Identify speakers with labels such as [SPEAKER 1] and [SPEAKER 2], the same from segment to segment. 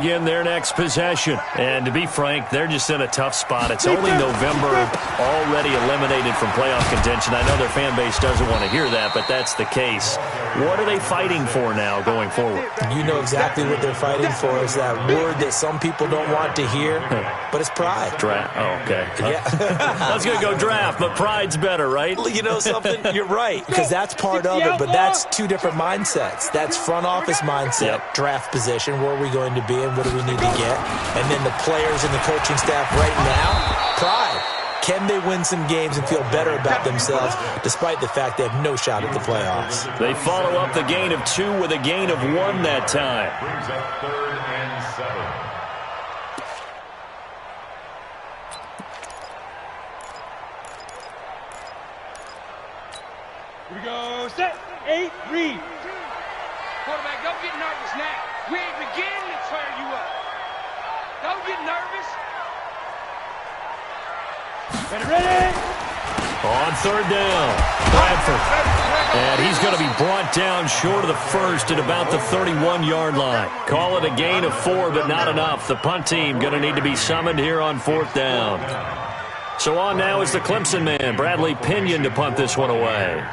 [SPEAKER 1] begin their next possession. And to be frank, they're just in a tough spot. It's only November, already eliminated from playoff contention. I know their fan base doesn't want to hear that, but that's the case. What are they fighting for now going forward?
[SPEAKER 2] You know exactly what they're fighting for. Is that word that some people don't want to hear, but it's pride.
[SPEAKER 1] Draft. Oh, okay.
[SPEAKER 2] Yeah.
[SPEAKER 1] I was going to go draft, but pride's better, right?
[SPEAKER 2] You know something? You're right, because that's part of it, but that's two different mindsets. That's front office mindset, draft position, where are we going to be and what do we need to get? And then the players and the coaching staff right now, pride. Can they win some games and feel better about themselves despite the fact they have no shot at the playoffs?
[SPEAKER 1] They follow up the gain of 2 with a gain of 1 that time.
[SPEAKER 3] Brings up 3rd and 7.
[SPEAKER 4] Here we go. Set. 8. Read. Quarterback, don't get nervous now. We ain't beginning to tear you up. Don't get nervous. Ready?
[SPEAKER 1] On 3rd down, Bradford. And he's going to be brought down short of the first at about the 31-yard line. Call it a gain of 4, but not enough. The punt team going to need to be summoned here on 4th down. So on now is the Clemson man, Bradley Pinion, to punt this one away.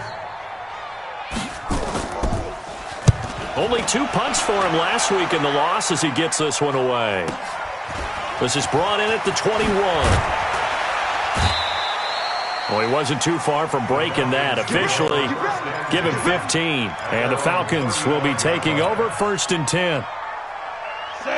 [SPEAKER 1] Only 2 punts for him last week in the loss as he gets this one away. This is brought in at the 21. Well, he wasn't too far from breaking that. Officially, give him 15. And the Falcons will be taking over 1st and 10.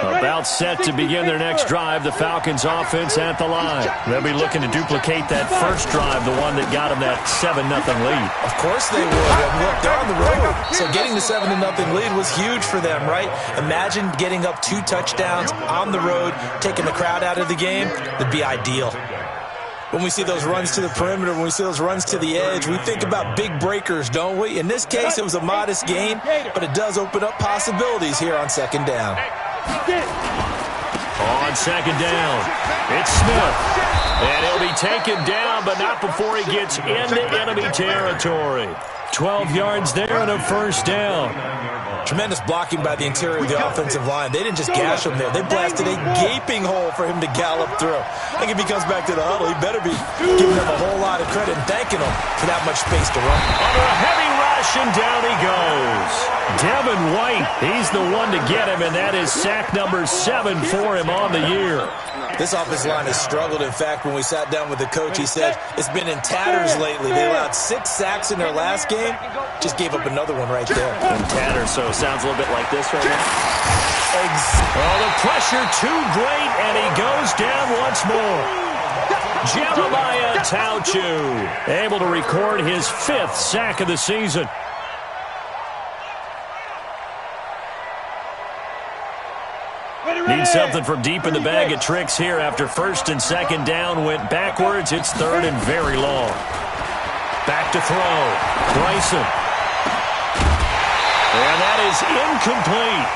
[SPEAKER 1] About set to begin their next drive, the Falcons offense at the line. They'll be looking to duplicate that first drive, the one that got them that 7-0 lead.
[SPEAKER 2] Of course they would. And look, they're on the road. So getting the 7-0 lead was huge for them, right? Imagine getting up 2 touchdowns on the road, taking the crowd out of the game. That'd be ideal. When we see those runs to the perimeter, when we see those runs to the edge, we think about big breakers, don't we? In this case, it was a modest gain, but it does open up possibilities here on 2nd down.
[SPEAKER 1] On 2nd down, it's Smith. And he'll be taken down, but not before he gets into enemy territory. 12 yards there and a 1st down.
[SPEAKER 2] Tremendous blocking by the interior of the offensive line. They didn't just gash him there. They blasted a gaping hole for him to gallop through. I think if he comes back to the huddle, he better be giving them a whole lot of credit and thanking them for that much space to run.
[SPEAKER 1] Under a heavy rush, and down he goes. Devin White, he's the one to get him, and that is sack number 7 for him on the year.
[SPEAKER 2] This offensive line has struggled. In fact, when we sat down with the coach, he said it's been in tatters lately. They allowed 6 sacks in their last game. Just gave up another one right there.
[SPEAKER 1] In tatters, so it sounds a little bit like this right now. Oh, the pressure too great, and he goes down once more. Jeremiah Tauchu, able to record his 5th sack of the season. Need something from deep in the bag of tricks here after 1st and 2nd down went backwards. It's 3rd and very long. Back to throw. Bryson. And that is incomplete.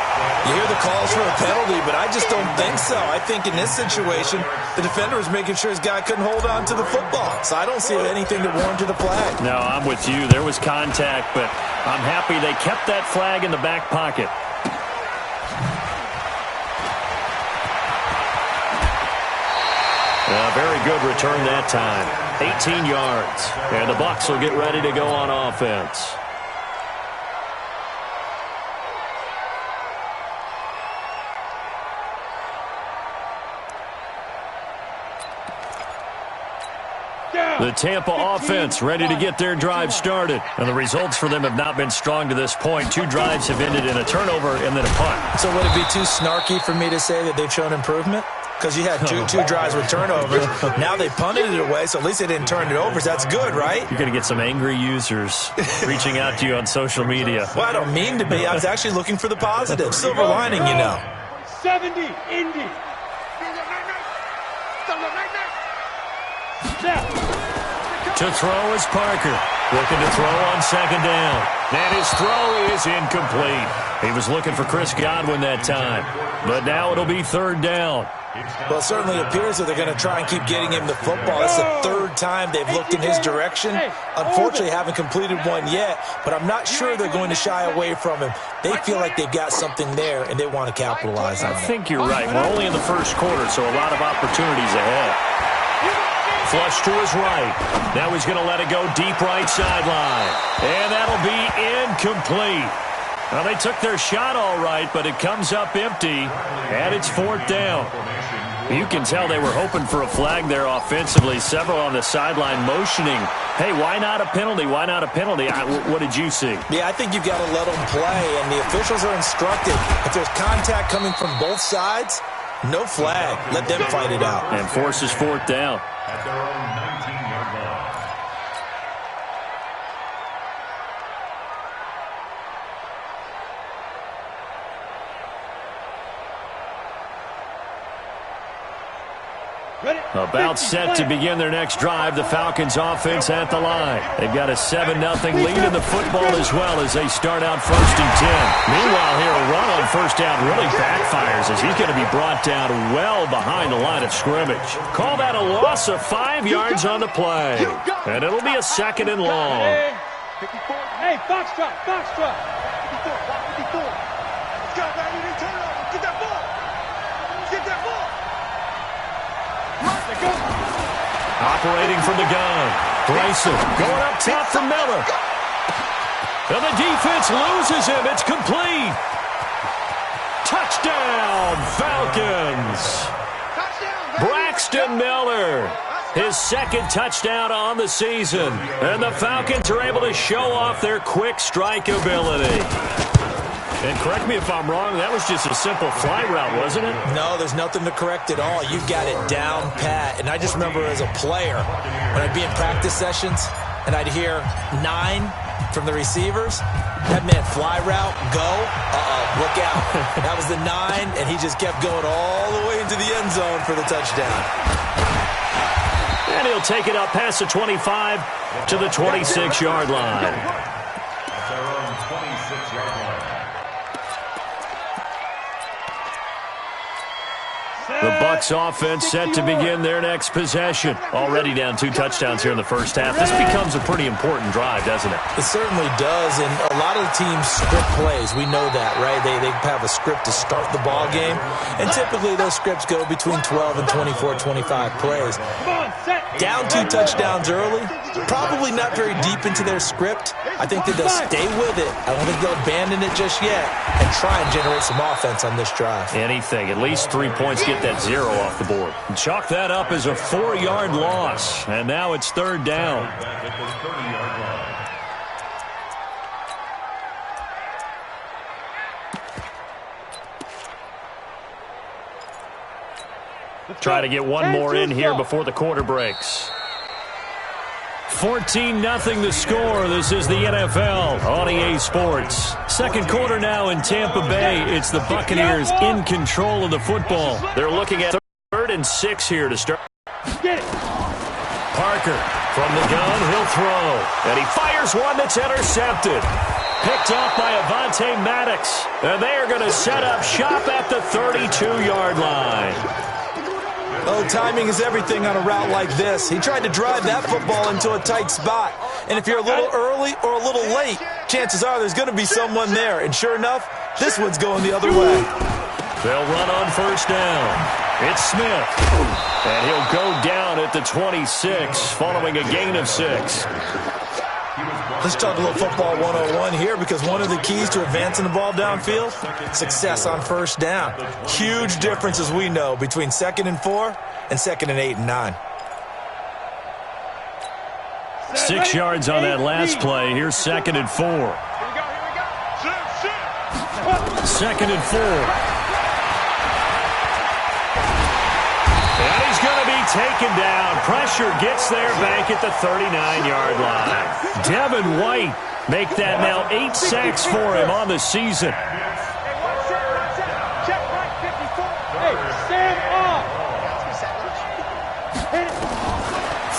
[SPEAKER 2] You hear the calls for a penalty, but I just don't think so. I think in this situation, the defender was making sure his guy couldn't hold on to the football. So I don't see anything that warranted a flag.
[SPEAKER 1] No, I'm with you. There was contact, but I'm happy they kept that flag in the back pocket. Very good return that time. 18 yards. And the Bucs will get ready to go on offense. The Tampa offense ready to get their drive started. And the results for them have not been strong to this point. 2 drives have ended in a turnover and then a punt.
[SPEAKER 2] So would it be too snarky for me to say that they've shown improvement? Because you had two drives with turnovers. Now they punted it away, so at least they didn't turn it over. So that's good, right?
[SPEAKER 1] You're going to get some angry users reaching out to you on social media.
[SPEAKER 2] Well, I don't mean to be. I was actually looking for the positive. Silver lining, you know.
[SPEAKER 4] 70, Indy.
[SPEAKER 1] To throw is Parker. Looking to throw on 2nd down. And his throw is incomplete. He was looking for Chris Godwin that time. But now it'll be 3rd down.
[SPEAKER 2] Well, it certainly appears that they're going to try and keep getting him the football. That's the third time they've looked in his direction. Unfortunately, haven't completed one yet, but I'm not sure they're going to shy away from him. They feel like they've got something there, and they want to capitalize on it.
[SPEAKER 1] I think you're right. We're only in the first quarter, so a lot of opportunities ahead. Flush to his right. Now he's going to let it go deep right sideline. And that'll be incomplete. Well, they took their shot all right, but it comes up empty, and it's fourth down. You can tell they were hoping for a flag there offensively. Several on the sideline motioning, hey, why not a penalty? Why not a penalty? What did you see?
[SPEAKER 2] Yeah, I think you've got to let them play, and the officials are instructed. If there's contact coming from both sides, no flag. Let them fight it out.
[SPEAKER 1] And forces fourth down.
[SPEAKER 3] At their own 19-yard line.
[SPEAKER 1] About set to begin their next drive, the Falcons offense at the line. They've got a 7-0 lead in the football as well as they start out 1st and 10. Meanwhile, here a run on first down really backfires as he's going to be brought down well behind the line of scrimmage. Call that a loss of 5 yards on the play. And it'll be a 2nd and long.
[SPEAKER 4] Hey, Foxtrot, Foxtrot. 54. Let's go, baby. Turn it over. Get that ball. Get that ball.
[SPEAKER 1] Operating from the gun. Bryson going up top for Miller. And the defense loses him. It's complete. Touchdown, Falcons. Braxton Miller. His 2nd touchdown on the season. And the Falcons are able to show off their quick strike ability. And correct me if I'm wrong, that was just a simple fly route, wasn't it?
[SPEAKER 2] No, there's nothing to correct at all. You've got it down pat. And I just remember as a player, when I'd be in practice sessions, and I'd hear 9 from the receivers, that meant fly route, go, look out. That was the 9, and he just kept going all the way into the end zone for the touchdown.
[SPEAKER 1] And he'll take it up past the 25 to the 26-yard line.
[SPEAKER 3] That's their own 26-yard line.
[SPEAKER 1] The Bucs offense set to begin their next possession. Already down 2 touchdowns here in the first half. This becomes a pretty important drive, doesn't it?
[SPEAKER 2] It certainly does, and a lot of the teams script plays. We know that, right? They have a script to start the ball game, and typically those scripts go between 12 and 24, 25 plays. Down 2 touchdowns early, probably not very deep into their script. I think that they'll stay with it. I don't think they'll abandon it just yet and try and generate some offense on this drive.
[SPEAKER 1] Anything. At least 3 points, get that 0 off the board. Chalk that up as a 4-yard loss. And now it's 3rd down.
[SPEAKER 3] Back at the 30-yard line.
[SPEAKER 1] Try to get one more in here before the quarter breaks. 14-0 the score. This is the NFL on EA Sports. Second quarter now in Tampa Bay. It's the Buccaneers in control of the football. They're looking at 3rd and 6 here to start. Parker from the gun. He'll throw. And he fires one that's intercepted. Picked off by Avonte Maddox. And they are going to set up shop at the 32-yard line.
[SPEAKER 2] Oh, timing is everything on a route like this. He tried to drive that football into a tight spot. And if you're a little early or a little late, chances are there's going to be someone there. And sure enough, this one's going the other way.
[SPEAKER 1] They'll run on first down. It's Smith. And he'll go down at the 26 following a gain of 6.
[SPEAKER 2] Let's talk a little football 101 here, because one of the keys to advancing the ball downfield, success on first down. Huge difference, as we know, between 2nd and 4 and 2nd and 8 and 9.
[SPEAKER 1] 6 yards on that last play. Here's 2nd and 4. 2nd and 4. And he's going to be taken down. Pressure gets there back at the 39-yard line. Devin White make that now 8 sacks for him on the season.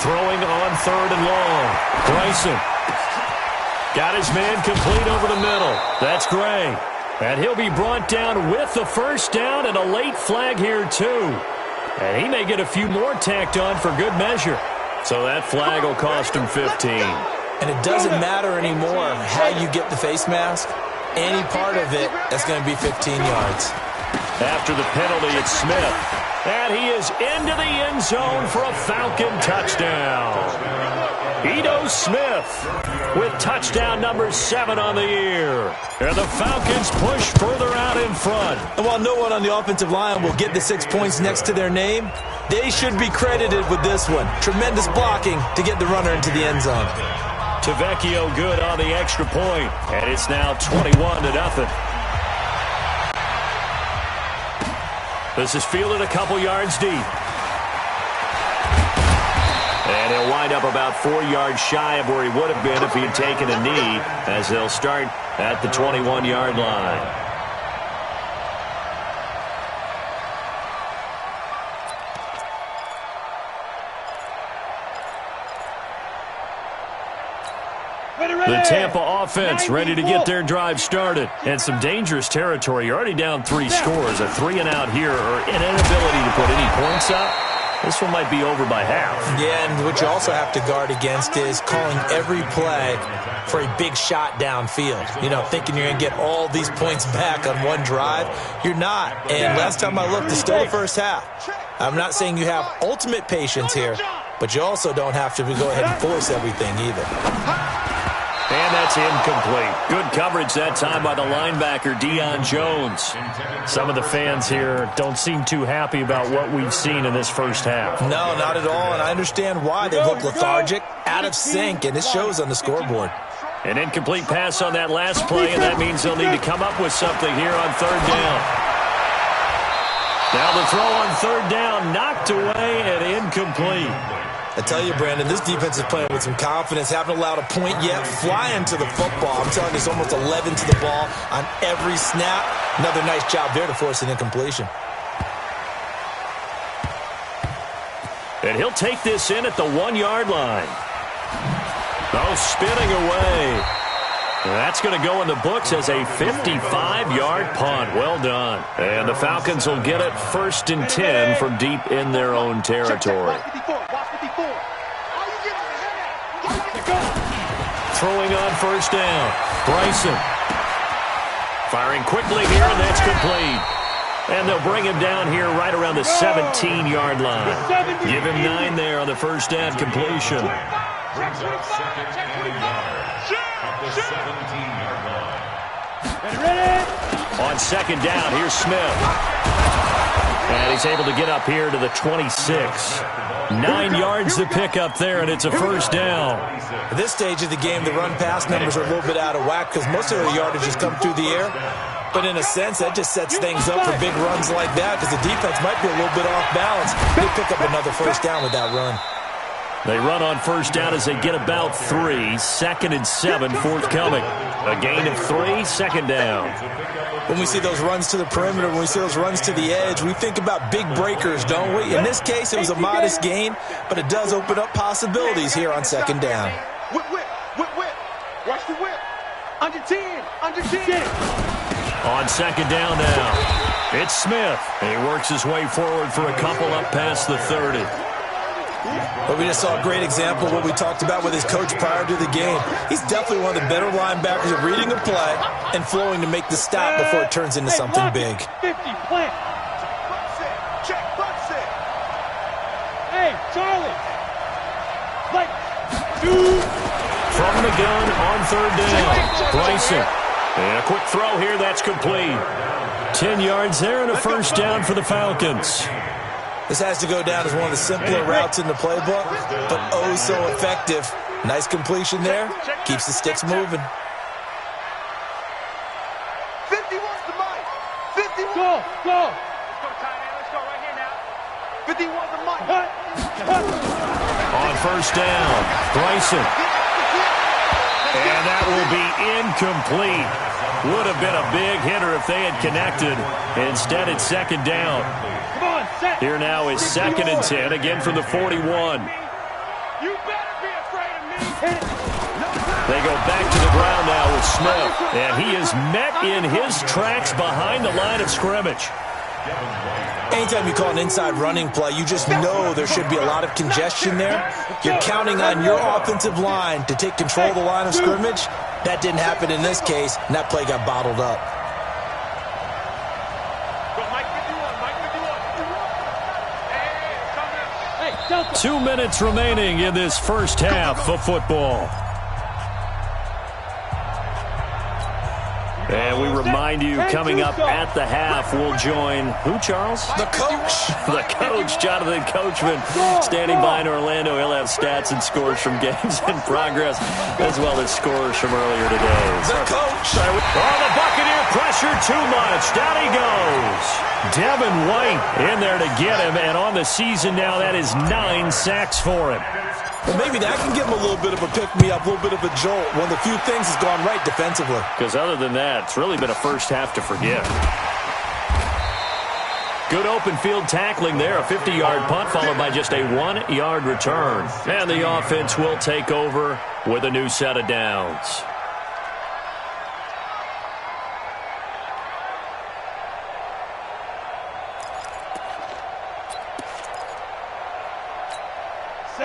[SPEAKER 1] Throwing on 3rd and long. Bryson got his man complete over the middle. That's Gray. And he'll be brought down with the first down and a late flag here, too. And he may get a few more tacked on for good measure. So that flag will cost him 15.
[SPEAKER 2] And it doesn't matter anymore how you get the face mask. Any part of it, that's going to be 15 yards.
[SPEAKER 1] After the penalty, it's Smith. And he is into the end zone for a Falcon touchdown. Ito Smith with touchdown number 7 on the year. And the Falcons push further out in front.
[SPEAKER 2] And while no one on the offensive line will get the 6 points next to their name, they should be credited with this one. Tremendous blocking to get the runner into the end zone.
[SPEAKER 1] Tavecchio good on the extra point. And it's now 21-0. This is fielded a couple yards deep. And he'll wind up about 4 yards shy of where he would have been if he had taken a knee, as they'll start at the 21-yard line. The Tampa offense ready to get their drive started. And some dangerous territory. You're already down 3 scores. A 3-and-out here, or an inability to put any points up. This one might be over by half.
[SPEAKER 2] Yeah, and what you also have to guard against is calling every play for a big shot downfield. You know, thinking you're going to get all these points back on one drive. You're not. And last time I looked, it's still the first half. I'm not saying you have ultimate patience here, but you also don't have to go ahead and force everything either.
[SPEAKER 1] And that's incomplete. Good coverage that time by the linebacker, Deion Jones. Some of the fans here don't seem too happy about what we've seen in this first half.
[SPEAKER 2] No, not at all, and I understand why. They look lethargic, out of sync, and it shows on the scoreboard.
[SPEAKER 1] An incomplete pass on that last play, and that means they'll need to come up with something here on 3rd down. Now the throw on 3rd down, knocked away and incomplete.
[SPEAKER 2] I tell you, Brandon, this defense is playing with some confidence. Haven't allowed a point yet. Flying to the football. I'm telling you, it's almost 11 to the ball on every snap. Another nice job there to force an incompletion.
[SPEAKER 1] And he'll take this in at the 1-yard line. Oh, spinning away. That's going to go in the books as a 55-yard punt. Well done. And the Falcons will get it 1st and 10 from deep in their own territory. Throwing on 1st down. Bryson. Firing quickly here, and that's complete. And they'll bring him down here right around the 17-yard line. Give him 9 there on the 1st down completion.
[SPEAKER 3] Brings up 2nd and a yard at the 17-yard line.
[SPEAKER 1] On 2nd down, here's Smith. And he's able to get up here to the 26. 9 yards to pick up there, and it's a 1st down.
[SPEAKER 2] At this stage of the game, the run-pass numbers are a little bit out of whack because most of their yardage has come through the air. But in a sense, that just sets things up for big runs like that because the defense might be a little bit off balance. They pick up another 1st down with that run.
[SPEAKER 1] They run on 1st down as they get about 3. 2nd and 7 forthcoming. A gain of 3, 2nd down.
[SPEAKER 2] When we see those runs to the perimeter, when we see those runs to the edge, we think about big breakers, don't we? In this case, it was a modest gain, but it does open up possibilities here on 2nd down.
[SPEAKER 4] Whip, whip, whip, whip. Watch the whip. Under 10, under 10.
[SPEAKER 1] On 2nd down now, it's Smith. He works his way forward for a couple up past the 30.
[SPEAKER 2] But we just saw a great example of what we talked about with his coach prior to the game. He's definitely one of the better linebackers at reading a play and flowing to make the stop before it turns into something big.
[SPEAKER 4] 50, plant. Hey, Charlie. Like, dude.
[SPEAKER 1] From the gun on 3rd down, Bryson. And a quick throw here, that's complete. 10 yards there and a 1st down for the Falcons.
[SPEAKER 2] This has to go down as one of the simpler routes in the playbook, but oh so effective. Nice completion there. Keeps the sticks moving.
[SPEAKER 4] 50 wants the mic. 50 wants. Go, go. Let's go right here now. 50 wants the mic.
[SPEAKER 1] On 1st down, Bryson. And that will be incomplete. Would have been a big hitter if they had connected. Instead, it's 2nd down. Here now is 2nd and 10, again from the 41.
[SPEAKER 4] You better be afraid of me.
[SPEAKER 1] They go back to the ground now with Smith. And he is met in his tracks behind the line of scrimmage.
[SPEAKER 2] Anytime you call an inside running play, you just know there should be a lot of congestion there. You're counting on your offensive line to take control of the line of scrimmage. That didn't happen in this case, and that play got bottled up.
[SPEAKER 1] 2 minutes remaining in this first half of football. And we remind you, coming up at the half, we'll join who, Charles?
[SPEAKER 2] The coach.
[SPEAKER 1] The coach, Jonathan Coachman, standing by in Orlando. He'll have stats and scores from games in progress, as well as scores from earlier today.
[SPEAKER 2] The coach.
[SPEAKER 1] Oh, the Buccaneer pressure too much. Down he goes. Devin White in there to get him, and on the season now, that is 9 sacks for him.
[SPEAKER 2] Well, maybe that can give him a little bit of a pick-me-up, a little bit of a jolt. One of the few things has gone right defensively.
[SPEAKER 1] Because other than that, it's really been a first half to forget. Good open field tackling there. A 50-yard punt followed by just a 1-yard return. And the offense will take over with a new set of downs.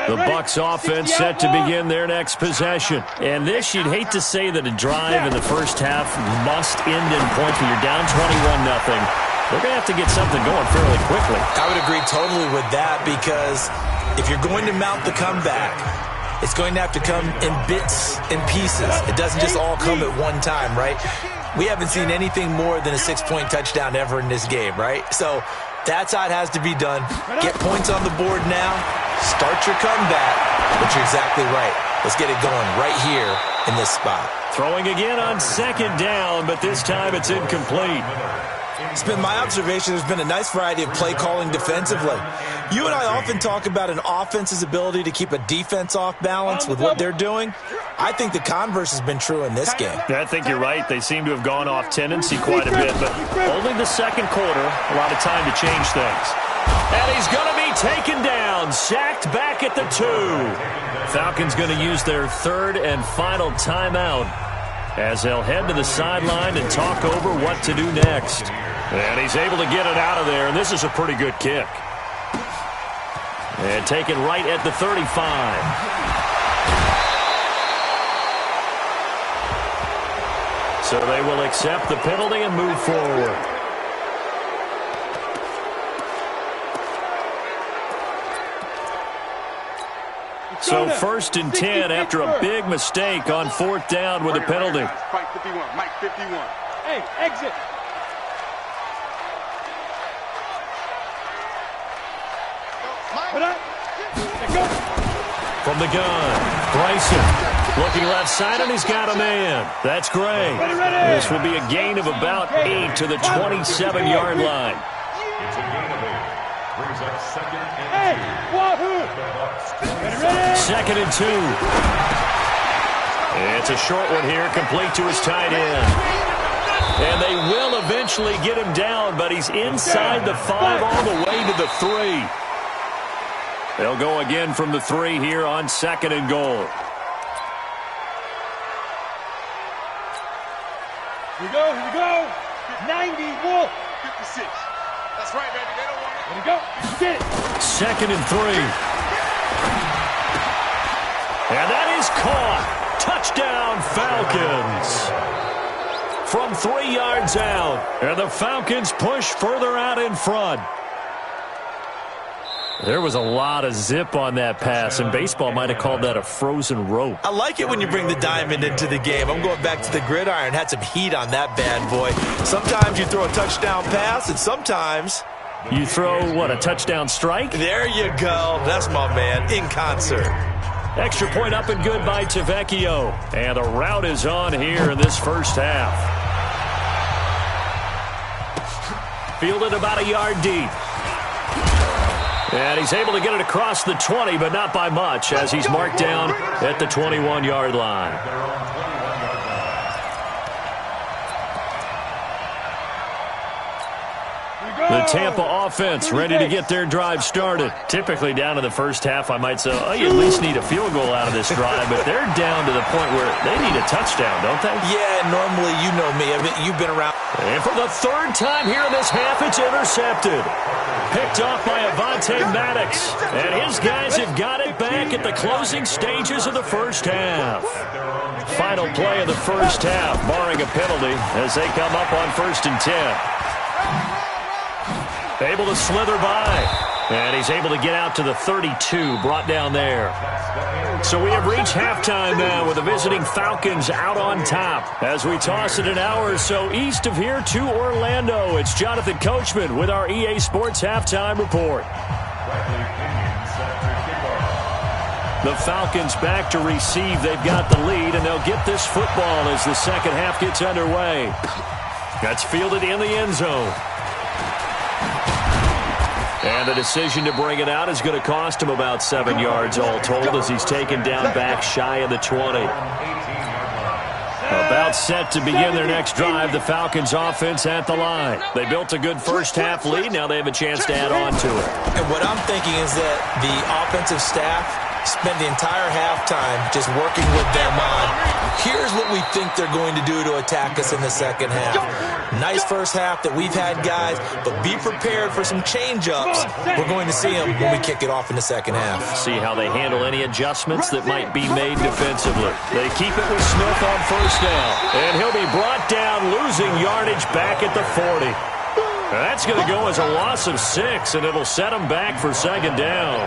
[SPEAKER 1] The Bucs offense set to begin their next possession. And this, you'd hate to say that a drive in the first half must end in points when you're down 21-0. They're going to have to get something going fairly quickly.
[SPEAKER 2] I would agree totally with that, because if you're going to mount the comeback, it's going to have to come in bits and pieces. It doesn't just all come at one time, right? We haven't seen anything more than a 6-point touchdown ever in this game, right? So that's how it has to be done. Get points on the board now. Start your comeback. But you're exactly right. Let's get it going right here in this spot.
[SPEAKER 1] Throwing again on second down, but this time it's incomplete.
[SPEAKER 2] It's been my observation there's been a nice variety of play calling defensively. You and I often talk about an offense's ability to keep a defense off balance with what they're doing. I think the converse has been true in this game.
[SPEAKER 1] I think you're right. They seem to have gone off tendency quite a bit, but only the second quarter, a lot of time to change things. And he's going to be taken down, sacked back at the 2. Falcons going to use their third and final timeout as they'll head to the sideline and talk over what to do next. And he's able to get it out of there, and this is a pretty good kick. And taken right at the 35. So they will accept the penalty and move forward. So 1st and 10 after a big mistake on 4th down with a penalty.
[SPEAKER 4] Mike 51, Mike 51. Hey, exit.
[SPEAKER 1] From the gun, Bryson looking left side, and he's got a man. That's great. This will be a gain of about 8 to the 27-yard line.
[SPEAKER 3] It's a gain of 8. Brings up 2nd and 2.
[SPEAKER 4] Wahoo!
[SPEAKER 1] 2nd and 2. It's a short one here, complete to his tight end. And they will eventually get him down, but he's inside the 5 all the way to the 3. They'll go again from the 3 here on 2nd and goal.
[SPEAKER 4] Here we go. 90, Wolf. 56. That's right, baby. They don't want it. Here we go. Get it.
[SPEAKER 1] 2nd and 3. And that is caught. Touchdown, Falcons. From 3 yards out. And the Falcons push further out in front. There was a lot of zip on that pass, and baseball might have called that a frozen rope.
[SPEAKER 2] I like it when you bring the diamond into the game. I'm going back to the gridiron. Had some heat on that bad boy. Sometimes you throw a touchdown pass, and sometimes
[SPEAKER 1] you throw, what, a touchdown strike?
[SPEAKER 2] There you go. That's my man, in concert.
[SPEAKER 1] Extra point up and good by Tavecchio. And the route is on here in this first half. Fielded about a yard deep. And he's able to get it across the 20, but not by much, as he's marked down at the 21-yard line. The The Tampa offense ready to get their drive started. Typically down in the first half, I might say, oh, you at least need a field goal out of this drive, but they're down to the point where they need a touchdown, don't they?
[SPEAKER 2] Yeah, normally, you know me. I mean, you've been around.
[SPEAKER 1] And for the third time here in this half, it's intercepted. Picked off by Avonte Maddox. And his guys have got it back at the closing stages of the first half. Final play of the first half, barring a penalty, as they come up on 1st and 10. Able to slither by. And he's able to get out to the 32, brought down there. So we have reached halftime now with the visiting Falcons out on top. As we toss it an hour or so east of here to Orlando, it's Jonathan Coachman with our EA Sports Halftime Report. The Falcons back to receive. They've got the lead, and they'll get this football as the second half gets underway. That's fielded in the end zone. And the decision to bring it out is going to cost him about 7 yards all told as he's taken down back shy of the 20. About set to begin their next drive, the Falcons offense at the line. They built a good first half lead. Now they have a chance to add on to it.
[SPEAKER 2] And what I'm thinking is that the offensive staff spent the entire halftime just working with them on, here's what we think they're going to do to attack us in the second half. Nice first half that we've had, guys, but be prepared for some change-ups. We're going to see them when we kick it off in the second half.
[SPEAKER 1] See how they handle any adjustments that might be made defensively. They keep it with Smith on first down, and he'll be brought down, losing yardage back at the 40. That's going to go as a loss of 6, and it'll set them back for second down.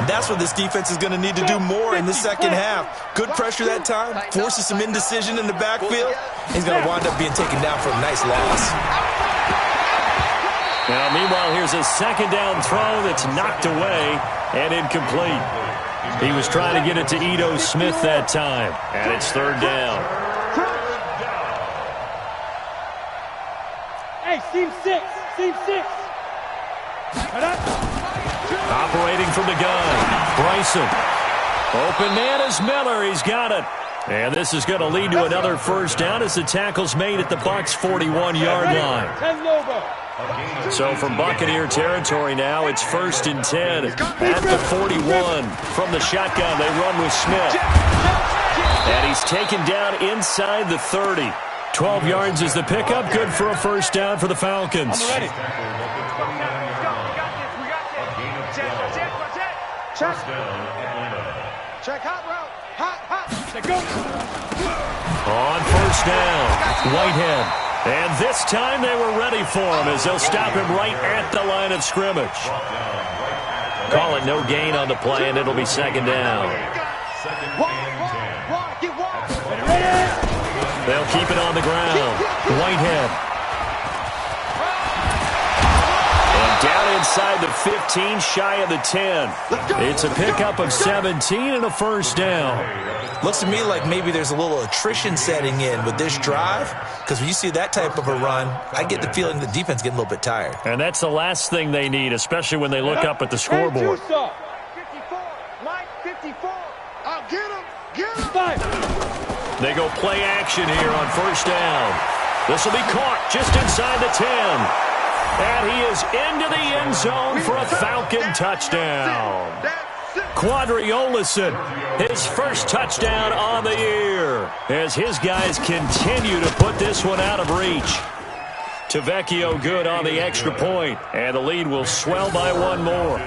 [SPEAKER 2] And that's what this defense is going to need to do more in the second half. Good pressure that time, forces some indecision in the backfield. He's going to wind up being taken down for a nice loss.
[SPEAKER 1] Now, meanwhile, here's a second down throw that's knocked away and incomplete. He was trying to get it to Ito Smith that time, and it's third down.
[SPEAKER 4] Hey, seam 6. Seam 6.
[SPEAKER 1] Operating from the gun, Bryson. Open man is Miller. He's got it. And this is going to lead to another first down as the tackle's made at the Bucs' 41-yard line. So from Buccaneer territory now, it's 1st and 10 at the 41. From the shotgun, they run with Smith. And he's taken down inside the 30. 12 yards is the pickup. Good for a first down for the Falcons.
[SPEAKER 4] Check hot route. Hot. Check go.
[SPEAKER 1] On first down, Whitehead. And this time they were ready for him as they'll stop him right at the line of scrimmage. Call it no gain on the play, and it'll be second down. They'll keep it on the ground. Whitehead. And down inside the 15, shy of the 10. It's a pickup of 17 and a first down.
[SPEAKER 2] Looks to me like maybe there's a little attrition setting in with this drive, because when you see that type of a run, I get the feeling the defense getting a little bit tired.
[SPEAKER 1] And that's the last thing they need, especially when they look up at the scoreboard.
[SPEAKER 4] 54. Mike, 54. I'll get him. Get him. 5.
[SPEAKER 1] They go play action here on first down. This will be caught just inside the 10. And he is into the end zone for a Falcon touchdown. Quadri Olison, his first touchdown on the year, as his guys continue to put this one out of reach. Tavecchio good on the extra point, and the lead will swell by one more.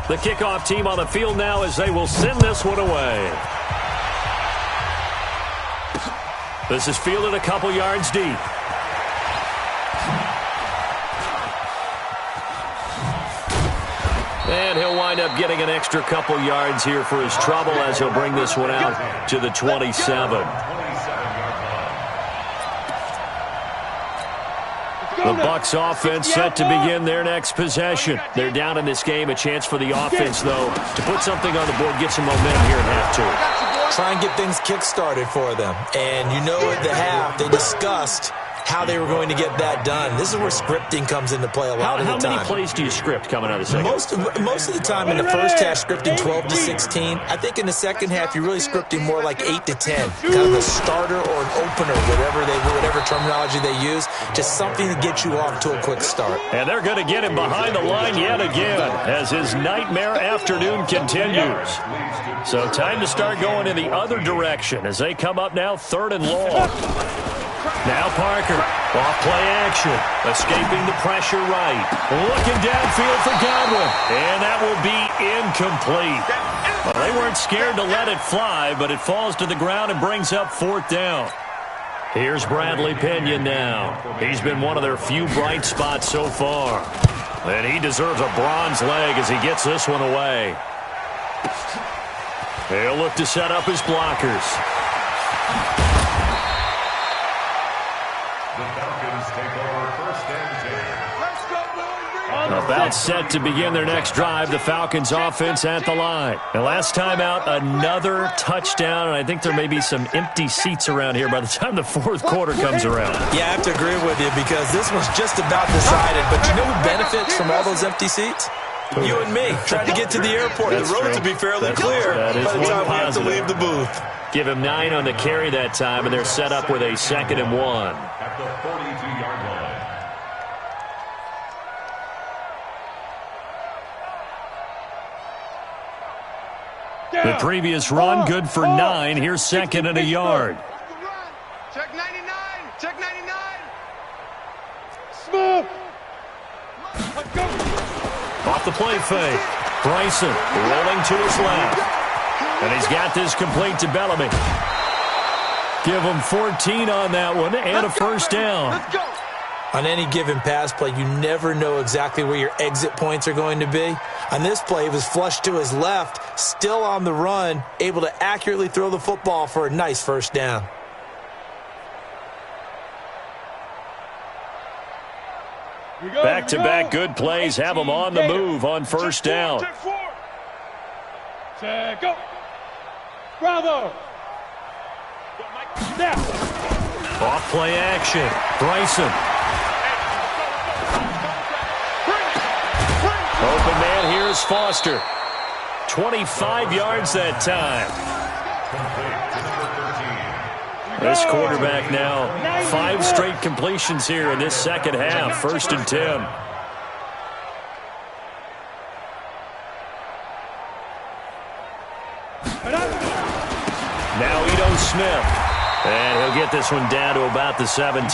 [SPEAKER 1] The kickoff team on the field now as they will send this one away. This is fielded a couple yards deep. And he'll wind up getting an extra couple yards here for his trouble as he'll bring this one out to the 27. The Bucs offense set to begin their next possession. They're down in this game. A chance for the offense, though, to put something on the board, get some momentum here in half 2.
[SPEAKER 2] Try and get things kick-started for them. And you know at the half, they discussed how they were going to get that done. This is where scripting comes into play a lot of the time.
[SPEAKER 1] How many plays do you script coming out of the second?
[SPEAKER 2] Most of the time in the first half, scripting 12 to 16. I think in the second half, you're really scripting more like 8 to 10. Kind of a starter or an opener, whatever terminology they use. Just something to get you off to a quick start.
[SPEAKER 1] And they're going to get him behind the line yet again as his nightmare afternoon continues. So time to start going in the other direction as they come up now 3rd and long. Now Parker, off play action, escaping the pressure right. Looking downfield for Godwin, and that will be incomplete. Well, they weren't scared to let it fly, but it falls to the ground and brings up 4th down. Here's Bradley Pinion now. He's been one of their few bright spots so far. And he deserves a bronze leg as he gets this one away. He'll look to set up his blockers. About set to begin their next drive, the Falcons offense at the line. And last time out, another touchdown, and I think there may be some empty seats around here by the time the 4th quarter comes around.
[SPEAKER 2] Yeah, I have to agree with you because this one's just about decided. But you know who benefits from all those empty seats? You and me, trying to get to the airport. The roads will be fairly clear by the time we have to leave the booth.
[SPEAKER 1] Give him 9 on the carry that time, and they're set up with a 2nd and 1.
[SPEAKER 3] At the 42-yard line.
[SPEAKER 1] The previous run, good for 9. Here's 2nd and a yard.
[SPEAKER 4] Check 99. Check 99. Smooth. Let's go.
[SPEAKER 1] Off the play fake. Bryson rolling to his left. And he's got this complete to Bellamy. Give him 14 on that one and a first down.
[SPEAKER 4] Let's go.
[SPEAKER 2] On any given pass play, you never know exactly where your exit points are going to be. On this play, he was flushed to his left, still on the run, able to accurately throw the football for a nice first down.
[SPEAKER 1] Back-to-back good plays have him on the move on first down.
[SPEAKER 4] Check 4. Check go. Bravo. Now.
[SPEAKER 1] Off play action. Bryson. Open man, here's Foster. 25 yards that time. This quarterback now, 5 straight completions here in this second half. 1st and 10. Now Ito Smith. And he'll get this one down to about the 17.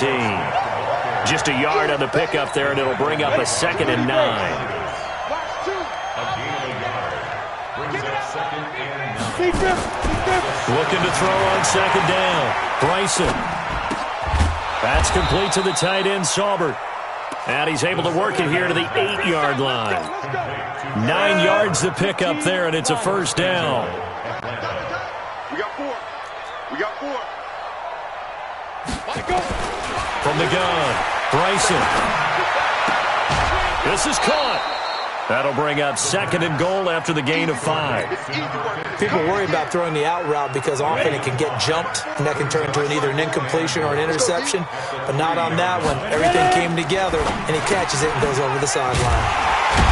[SPEAKER 1] Just a yard on the pickup there, and it'll bring up a 2nd and 9. Looking to throw on 2nd down. Bryson. That's complete to the tight end, Saubert. And he's able to work it here to the 8-yard line. 9 yards to pick up there, and it's a first down.
[SPEAKER 4] We got 4. We got 4.
[SPEAKER 1] From the gun, Bryson. This is caught. That'll bring up 2nd and goal after the gain of 5.
[SPEAKER 2] People worry about throwing the out route because often it can get jumped, and that can turn into either an incompletion or an interception. But not on that one. Everything came together, and he catches it and goes over the sideline.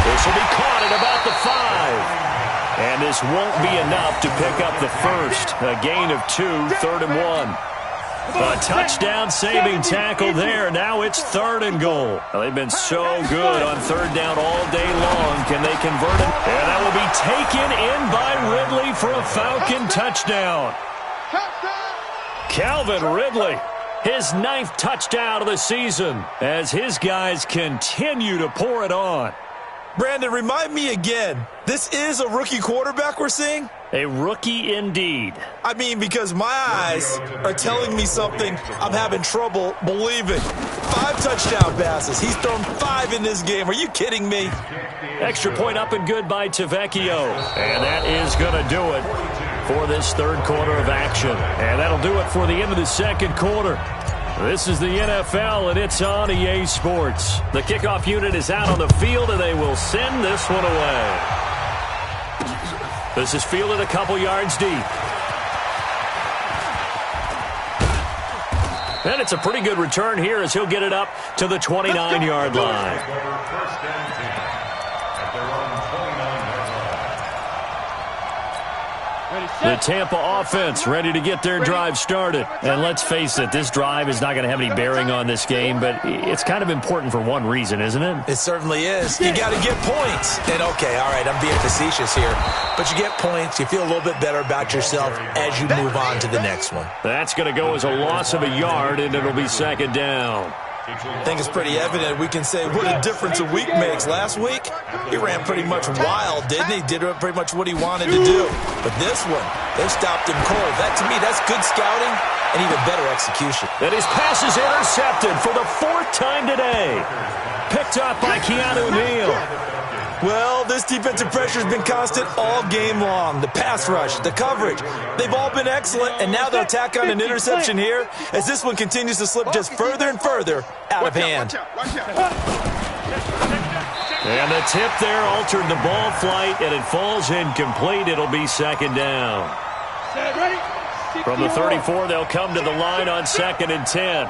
[SPEAKER 1] This will be caught at about the 5. And this won't be enough to pick up the first. A gain of 2, 3rd and 1. A touchdown-saving tackle there. Now it's 3rd and goal. Well, they've been so good on 3rd down all day long. Can they convert it? And that will be taken in by Ridley for a Falcon touchdown. Calvin Ridley, his 9th touchdown of the season as his guys continue to pour it on.
[SPEAKER 2] Brandon, remind me again, this is a rookie quarterback we're seeing?
[SPEAKER 1] A rookie indeed.
[SPEAKER 2] I mean, because my eyes are telling me something I'm having trouble believing. 5 touchdown passes. He's thrown 5 in this game. Are you kidding me?
[SPEAKER 1] Extra point up and good by Tavecchio. And that is going to do it for this 3rd quarter of action. And that'll do it for the end of the 2nd quarter. This is the NFL, and it's on EA Sports. The kickoff unit is out on the field, and they will send this one away. This is fielded a couple yards deep. And it's a pretty good return here as he'll get it up to the 29-yard line.
[SPEAKER 3] First and 10 at their own 29-yard line.
[SPEAKER 1] The Tampa offense ready to get their drive started. And let's face it, this drive is not going to have any bearing on this game, but it's kind of important for one reason, isn't it?
[SPEAKER 2] It certainly is. You got to get points. And, okay, all right, I'm being facetious here. But you get points, you feel a little bit better about yourself as you move on to the next one.
[SPEAKER 1] That's going to go as a loss of a yard, and it'll be second down.
[SPEAKER 2] I think it's pretty evident. We can say what a difference a week makes. Last week, he ran pretty much wild, didn't he? Did pretty much what he wanted to do. But this one, they stopped him cold. That, to me, that's good scouting and even better execution.
[SPEAKER 1] And his pass is intercepted for the 4th time today. Picked up by Keanu Neal.
[SPEAKER 2] Well, this defensive pressure has been constant all game long. The pass rush, the coverage, they've all been excellent, and now they'll tack on an interception here as this one continues to slip just further and further out of hand.
[SPEAKER 1] And the tip there altered the ball flight, and it falls incomplete. It'll be second down. From the 34, they'll come to the line on 2nd and 10.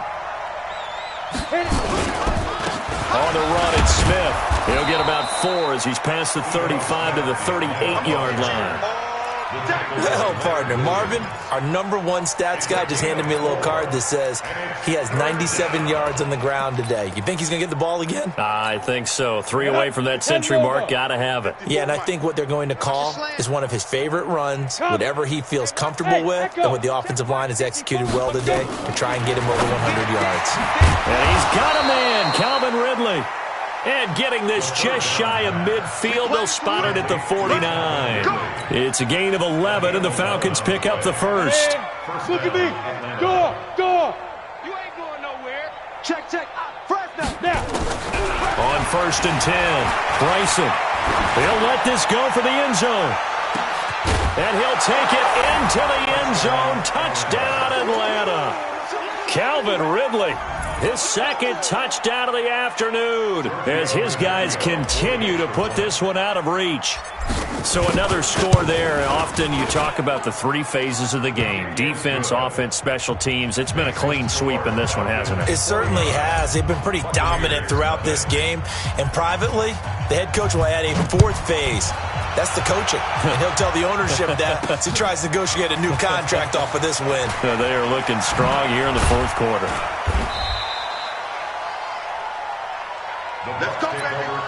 [SPEAKER 1] On the run, it's Smith. He'll get about 4 as he's past the 35 to the 38-yard line.
[SPEAKER 2] Well, partner, Marvin, our #1 stats guy just handed me a little card that says he has 97 yards on the ground today. You think he's going to get the ball again?
[SPEAKER 1] I think so. 3 away from that century mark. Got to have it.
[SPEAKER 2] Yeah, and I think what they're going to call is one of his favorite runs, whatever he feels comfortable with, and what the offensive line has executed well today to try and get him over 100 yards.
[SPEAKER 1] And he's got a man, Calvin Ridley. And getting this just shy of midfield, they'll spot it at the 49. It's a gain of 11, and the Falcons pick up the first.
[SPEAKER 4] Look at me. Go. You ain't going nowhere. Check. Fresh now.
[SPEAKER 1] On 1st and 10, Bryson. He'll let this go for the end zone. And he'll take it into the end zone. Touchdown, Atlanta. Calvin Ridley. His 2nd touchdown of the afternoon as his guys continue to put this one out of reach. So another score there. Often you talk about the 3 phases of the game. Defense, offense, special teams. It's been a clean sweep in this one, hasn't it?
[SPEAKER 2] It certainly has. They've been pretty dominant throughout this game. And privately, the head coach will add a 4th phase. That's the coaching. And he'll tell the ownership that as he tries to negotiate a new contract off of this win.
[SPEAKER 1] They are looking strong here in the 4th quarter.
[SPEAKER 3] Let's go, baby.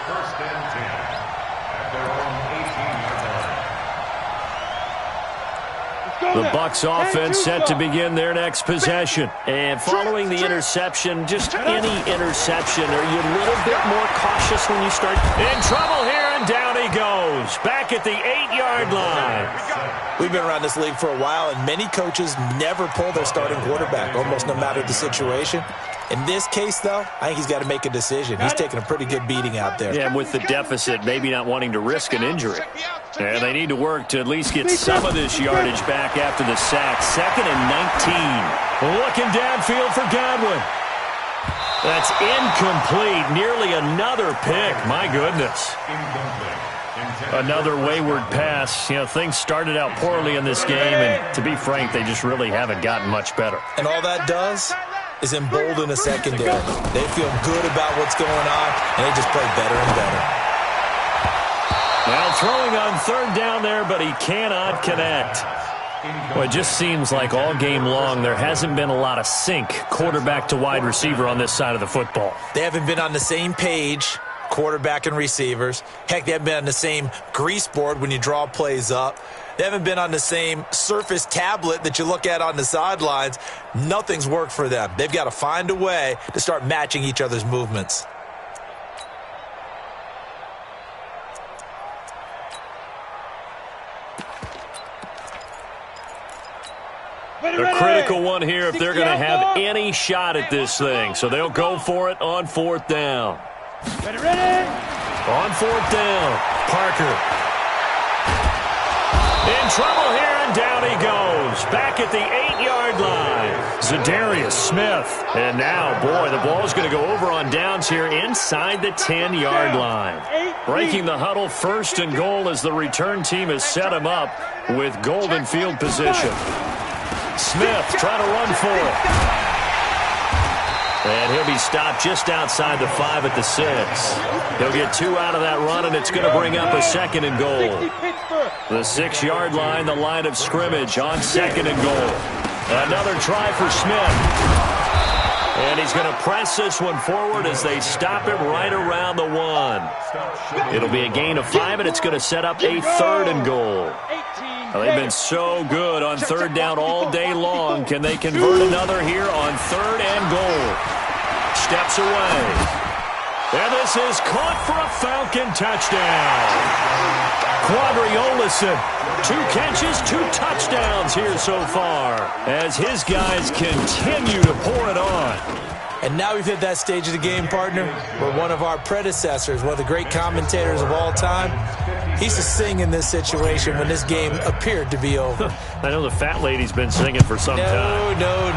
[SPEAKER 3] First and 10 at their own 18-yard line.
[SPEAKER 1] The Bucs offense set to begin their next possession. And following the interception, just any interception, are you a little bit more cautious when you start? In trouble here, and down he goes. Back at the 8-yard line.
[SPEAKER 2] We've been around this league for a while, and many coaches never pull their starting quarterback, almost no matter the situation. In this case, though, I think he's got to make a decision. He's taking a pretty good beating out there.
[SPEAKER 1] Yeah, and with the deficit, maybe not wanting to risk an injury. And they need to work to at least get some of this yardage back after the sack. 2nd and 19. Looking downfield for Godwin. That's incomplete. Nearly another pick. My goodness. Another wayward pass. You know, things started out poorly in this game, and to be frank, they just really haven't gotten much better.
[SPEAKER 2] And all that does is embolden a secondary. They feel good about what's going on, and they just play better and better.
[SPEAKER 1] Now throwing on 3rd down there, but he cannot connect. Well, it just seems like all game long there hasn't been a lot of sync quarterback to wide receiver on this side of the football.
[SPEAKER 2] They haven't been on the same page, quarterback and receivers. Heck, they haven't been on the same grease board when you draw plays up. They haven't been on the same Surface tablet that you look at on the sidelines. Nothing's worked for them. They've got to find a way to start matching each other's movements.
[SPEAKER 1] A critical one here if they're going to have any shot at this thing. So they'll go for it on 4th down.
[SPEAKER 4] Ready?
[SPEAKER 1] On 4th down, Parker. In trouble here, and down he goes. Back at the 8-yard line. Zadarius Smith. And now, boy, the ball's going to go over on downs here inside the 10-yard line. Breaking the huddle, 1st and goal as the return team has set him up with golden field position. Smith trying to run for it. And he'll be stopped just outside the 5 at the 6. He'll get 2 out of that run, and it's going to bring up a 2nd and goal. The 6-yard line, the line of scrimmage on 2nd and goal. Another try for Smith. And he's going to press this one forward as they stop him right around the 1. It'll be a gain of 5, and it's going to set up a 3rd and goal. Well, they've been so good on 3rd down all day long. Can they convert another here on 3rd and goal? Steps away. And this is caught for a Falcon touchdown. Quadri Olison, 2 catches, 2 touchdowns here so far as his guys continue to pour it on.
[SPEAKER 2] And now we've hit that stage of the game, partner, where one of our predecessors, one of the great commentators of all time, he used to sing in this situation when this game appeared to be over.
[SPEAKER 1] I know the fat lady's been singing for some time.
[SPEAKER 2] No,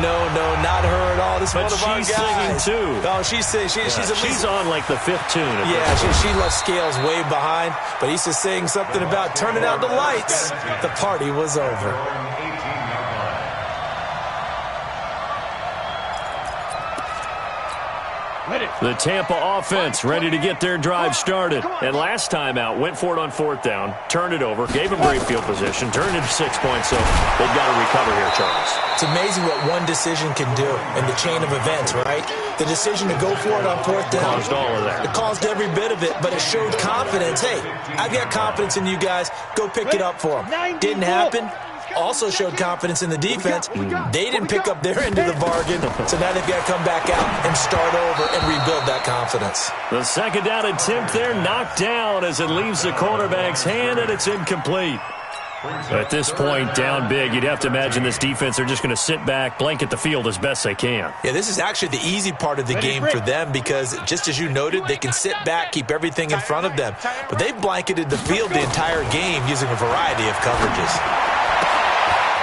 [SPEAKER 2] not her at all. This is one of our guys.
[SPEAKER 1] But she's singing, too.
[SPEAKER 2] Oh, she's singing. She's
[SPEAKER 1] on, like, the 5th tune.
[SPEAKER 2] Yeah, she left Scales way behind, but he used to sing something about turning out the lights. The party was over.
[SPEAKER 1] The Tampa offense ready to get their drive started. And last time out, went for it on 4th down, turned it over, gave them great field position, turned it to 6 points, so they've got to recover here, Charles.
[SPEAKER 2] It's amazing what one decision can do in the chain of events, right? The decision to go for it on 4th down.
[SPEAKER 1] Caused all of that.
[SPEAKER 2] It caused every bit of it, but it showed confidence. Hey, I've got confidence in you guys. Go pick it up for them. Didn't happen. Also showed confidence in the defense. They didn't pick up their end of the bargain, so now they've got to come back out and start over and rebuild that confidence.
[SPEAKER 1] The 2nd down attempt there knocked down as it leaves the cornerback's hand, and it's incomplete. At this point, down big, you'd have to imagine this defense, they're just going to sit back, blanket the field as best they can.
[SPEAKER 2] Yeah, this is actually the easy part of the game for them because, just as you noted, they can sit back, keep everything in front of them. But they've blanketed the field the entire game using a variety of coverages.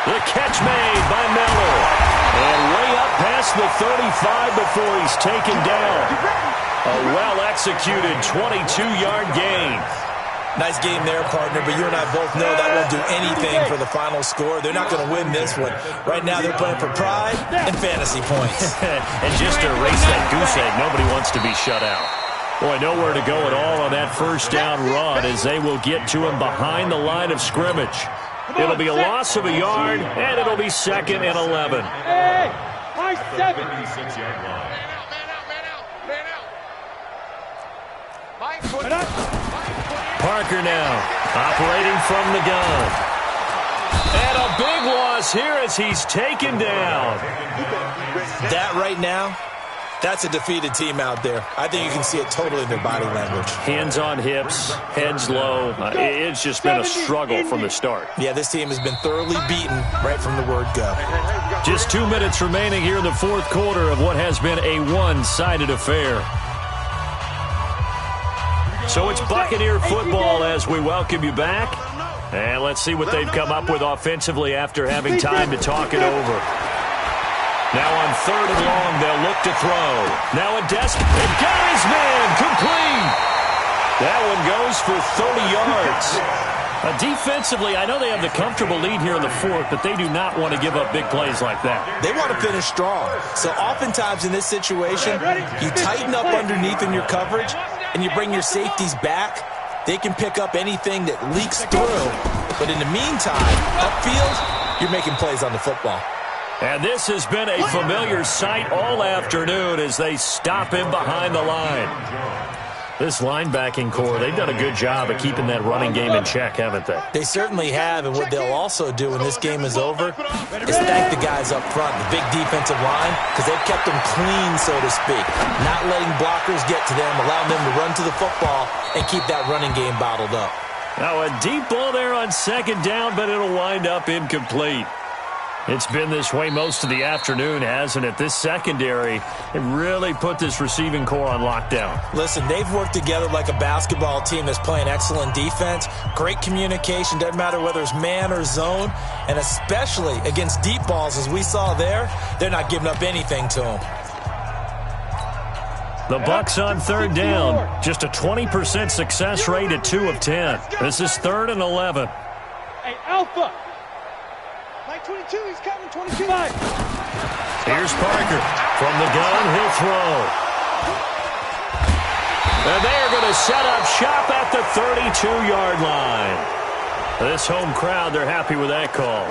[SPEAKER 1] The catch made by Miller. And way up past the 35 before he's taken down. A well-executed 22-yard gain.
[SPEAKER 2] Nice game there, partner, but you and I both know that won't do anything for the final score. They're not going to win this one. Right now they're playing for pride and fantasy points.
[SPEAKER 1] And just to erase that goose egg, nobody wants to be shut out. Boy, nowhere to go at all on that 1st down run as they will get to him behind the line of scrimmage. It'll be a loss of a yard, and it'll be 2nd and 11.
[SPEAKER 4] Hey, my 7.
[SPEAKER 1] Parker now, operating from the gun. And a big loss here as he's taken down.
[SPEAKER 2] That right now, that's a defeated team out there. I think you can see it totally in their body language.
[SPEAKER 1] Hands on hips, heads low. It's just been a struggle from the start.
[SPEAKER 2] Yeah, this team has been thoroughly beaten right from the word go.
[SPEAKER 1] Just 2 minutes remaining here in the 4th quarter of what has been a one-sided affair. So it's Buccaneer football as we welcome you back. And let's see what they've come up with offensively after having time to talk it over. Now on 3rd and long, they'll look to throw. Now a desk, and got his man, complete. That one goes for 30 yards. Defensively, I know they have the comfortable lead here in the 4th, but they do not want to give up big plays like that.
[SPEAKER 2] They want to finish strong. So oftentimes in this situation, you tighten up underneath in your coverage, and you bring your safeties back. They can pick up anything that leaks through. But in the meantime, upfield, you're making plays on the football.
[SPEAKER 1] And this has been a familiar sight all afternoon as they stop him behind the line. This linebacking core, they've done a good job of keeping that running game in check, haven't they?
[SPEAKER 2] They certainly have, and what they'll also do when this game is over is thank the guys up front, the big defensive line, because they've kept them clean, so to speak, not letting blockers get to them, allowing them to run to the football and keep that running game bottled up.
[SPEAKER 1] Now a deep ball there on 2nd down, but it'll wind up incomplete. It's been this way most of the afternoon, hasn't it? This secondary, it really put this receiving core on lockdown.
[SPEAKER 2] Listen, they've worked together like a basketball team that's playing excellent defense. Great communication, doesn't matter whether it's man or zone. And especially against deep balls, as we saw there, they're not giving up anything to them.
[SPEAKER 1] The Bucs on 3rd down. Just a 20% success rate at 2 of 10. This is 3rd and 11.
[SPEAKER 4] Hey, Alpha. 22, he's coming, 22.
[SPEAKER 1] Here's Parker. From the gun, he'll throw. And they're going to set up shop at the 32-yard line. This home crowd, they're happy with that call.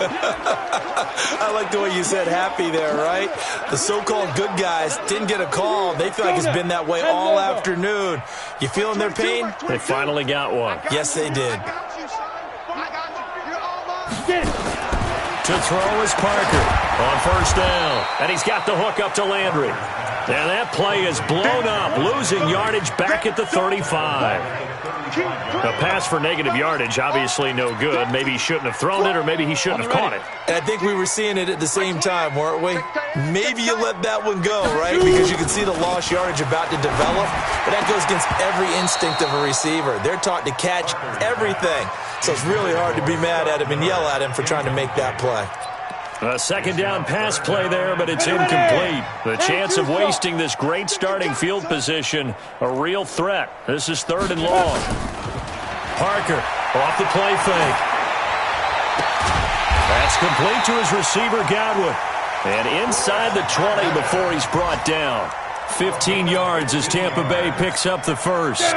[SPEAKER 2] I like the way you said happy there, right? The so-called good guys didn't get a call. They feel like it's been that way all afternoon. You feeling their pain?
[SPEAKER 1] They finally got one.
[SPEAKER 2] Yes, they did.
[SPEAKER 1] To throw is Parker on first down. And he's got the hook up to Landry. And that play is blown up, losing yardage back at the 35. A pass for negative yardage, obviously no good. Maybe he shouldn't have thrown it, or maybe he shouldn't have caught it.
[SPEAKER 2] And I think we were seeing it at the same time, weren't we? Maybe you let that one go, right? Because you can see the lost yardage about to develop. But that goes against every instinct of a receiver. They're taught to catch everything. So it's really hard to be mad at him and yell at him for trying to make that play.
[SPEAKER 1] A second down pass play there, but it's incomplete. The chance of wasting this great starting field position, a real threat. This is 3rd and long. Parker off the play fake. That's complete to his receiver, Godwin. And inside the 20 before he's brought down. 15 yards as Tampa Bay picks up the first.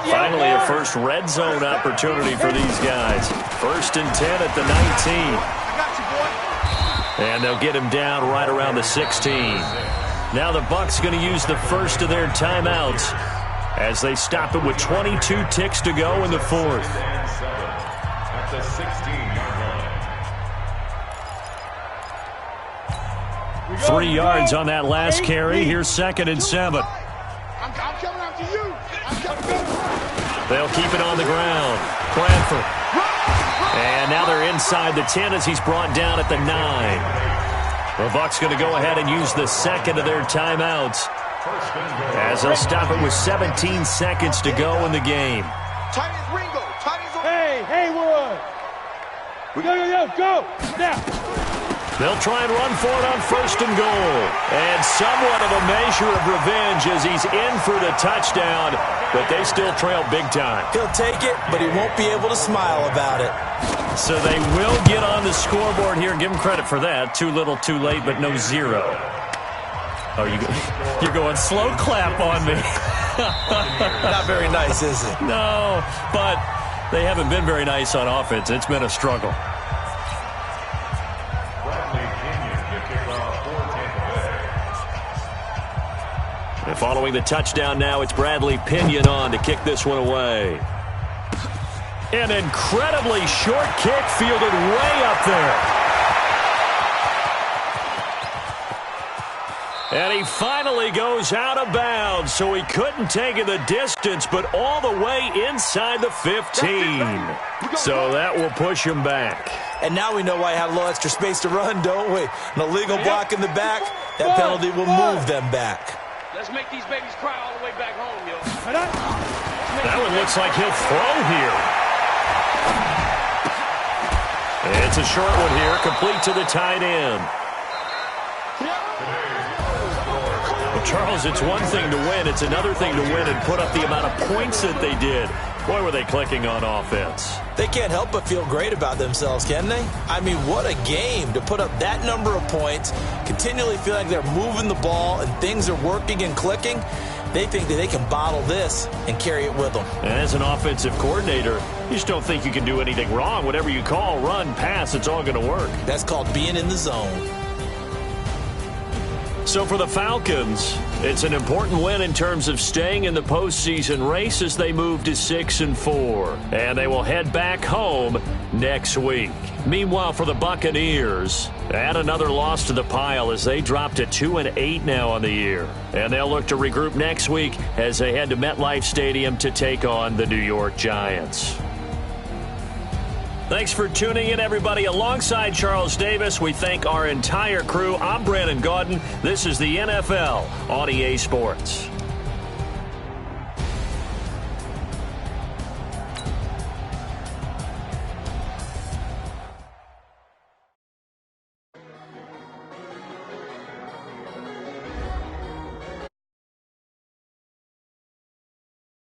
[SPEAKER 1] Finally, a first red zone opportunity for these guys. 1st and 10 at the 19. And they'll get him down right around the 16. Now the Bucs going to use the first of their timeouts as they stop it with 22 ticks to go in the 4th.
[SPEAKER 3] At the 16-yard line.
[SPEAKER 1] 3 yards on that last carry. Here's 2nd and 7.
[SPEAKER 4] I'm coming after you. I'm coming.
[SPEAKER 1] They'll keep it on the ground. Bradford. And now they're inside the 10 as he's brought down at the 9. The Bucs going to go ahead and use the second of their timeouts as they'll stop it with 17 seconds to go in the game.
[SPEAKER 4] Hey, Haywood. Go. Now.
[SPEAKER 1] They'll try and run for it on 1st and goal. And somewhat of a measure of revenge as he's in for the touchdown, but they still trail big time.
[SPEAKER 2] He'll take it, but he won't be able to smile about it.
[SPEAKER 1] So they will get on the scoreboard here. Give him credit for that. Too little, too late, but no 0. Oh, you're going slow clap on me.
[SPEAKER 2] Not very nice, is it?
[SPEAKER 1] No, but they haven't been very nice on offense. It's been a struggle. And following the touchdown now, it's Bradley Pinion on to kick this one away. An incredibly short kick fielded way up there. And he finally goes out of bounds, so he couldn't take it the distance, but all the way inside the 15. So that will push him back.
[SPEAKER 2] And now we know why he had a little extra space to run, don't we? An illegal block in the back, that penalty will move them back.
[SPEAKER 4] Let's make these babies cry all the way back home, yo.
[SPEAKER 1] That one looks like he'll throw here. It's a short one here, complete to the tight end. Well, Charles, it's one thing to win. It's another thing to win and put up the amount of points that they did. Boy, were they clicking on offense.
[SPEAKER 2] They can't help but feel great about themselves, can they? I mean, what a game to put up that number of points, continually feel like they're moving the ball and things are working and clicking. They think that they can bottle this and carry it with them.
[SPEAKER 1] And as an offensive coordinator, you just don't think you can do anything wrong. Whatever you call, run, pass, it's all going to work.
[SPEAKER 2] That's called being in the zone.
[SPEAKER 1] So for the Falcons, it's an important win in terms of staying in the postseason race as they move to 6-4. And they will head back home next week. Meanwhile, for the Buccaneers, add another loss to the pile as they drop to 2-8 now on the year. And they'll look to regroup next week as they head to MetLife Stadium to take on the New York Giants. Thanks for tuning in, everybody. Alongside Charles Davis, we thank our entire crew. I'm Brandon Gaudin. This is the NFL on EA Sports.